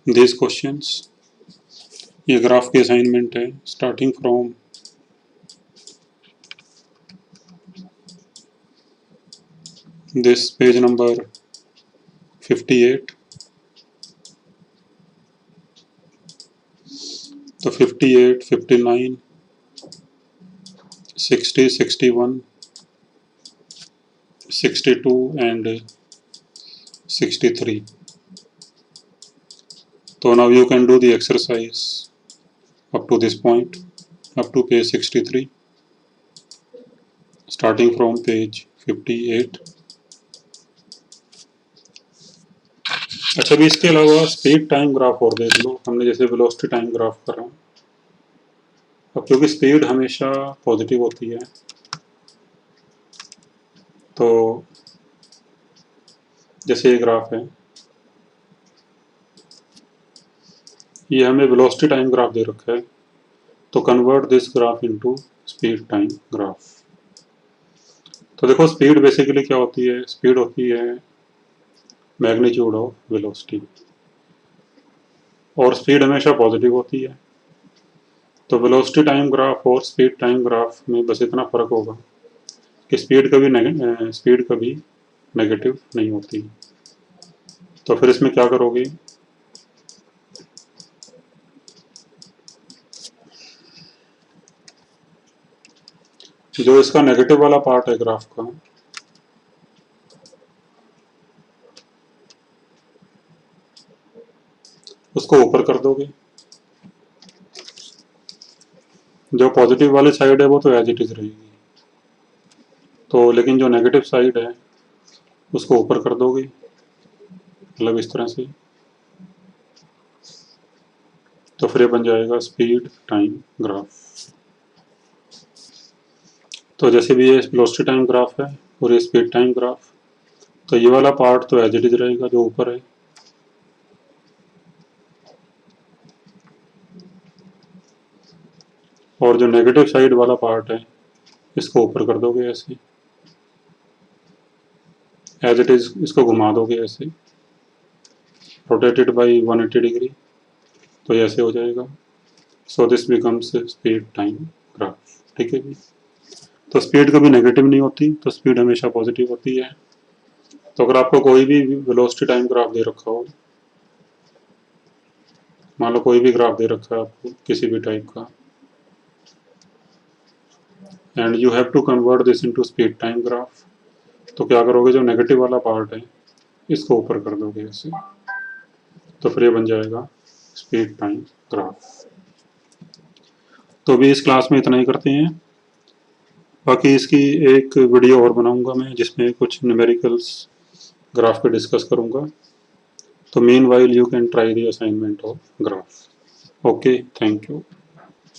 Speaker 1: this questions. ये ग्राफ की असाइनमेंट है starting from this page number 58, तो 58, 59, 60, 61, 62 and 63. So now you can do the exercise up to this point, up to page 63, starting from page 58. अच्छा, भी इसके अलावा स्पीड टाइम ग्राफ और देख लो। हमने जैसे वेलोसिटी टाइम ग्राफ करा, अब क्योंकि स्पीड हमेशा पॉजिटिव होती है, तो जैसे ये ग्राफ है, ये हमें वेलोसिटी टाइम ग्राफ दे रखा है, तो convert this graph into speed time graph. तो देखो, स्पीड बेसिकली क्या होती है? स्पीड होती है मैग्नीट्यूड ऑफ वेलोसिटी, और स्पीड हमेशा पॉजिटिव होती है। तो वेलोसिटी टाइम ग्राफ और स्पीड टाइम ग्राफ में बस इतना फर्क होगा कि स्पीड कभी नेगेटिव नहीं होती। तो फिर इसमें क्या करोगे? जो इसका नेगेटिव वाला पार्ट है ग्राफ का, उसको ऊपर कर दोगे। जो पॉजिटिव वाली साइड है वो तो एज इट इज रहेगी, तो लेकिन जो नेगेटिव साइड है उसको ऊपर कर दोगे, मतलब इस तरह से। तो फिर ये बन जाएगा स्पीड टाइम ग्राफ। तो जैसे भी ये वेलोसिटी टाइम ग्राफ है और ये स्पीड टाइम ग्राफ, तो ये वाला पार्ट तो एज इट इज रहेगा जो ऊपर है, और जो नेगेटिव साइड वाला पार्ट है इसको ऊपर कर दोगे ऐसे, एज इट इज इसको घुमा दोगे ऐसे, रोटेटेड बाई 180 डिग्री, तो ये ऐसे हो जाएगा। So this becomes speed time graph. ठीक है जी। तो स्पीड कभी नेगेटिव नहीं होती, तो स्पीड हमेशा पॉजिटिव होती है। तो अगर आपको कोई भी वेलोसिटी टाइम ग्राफ दे रखा हो, मान लो कोई भी ग्राफ दे रखा है आपको किसी भी टाइप का, and you have to convert this into speed time graph, तो क्या करोगे? जो नेगेटिव वाला पार्ट है इसको ऊपर कर दोगे ऐसे, तो फिर ये बन जाएगा स्पीड टाइम ग्राफ। तो अभी इस क्लास में इतना ही करते हैं, बाकी इसकी एक वीडियो और बनाऊंगा मैं जिसमें कुछ न्यूमेरिकल्स ग्राफ पे डिस्कस करूंगा। तो mean while you can try the assignment of graph. Okay, thank you.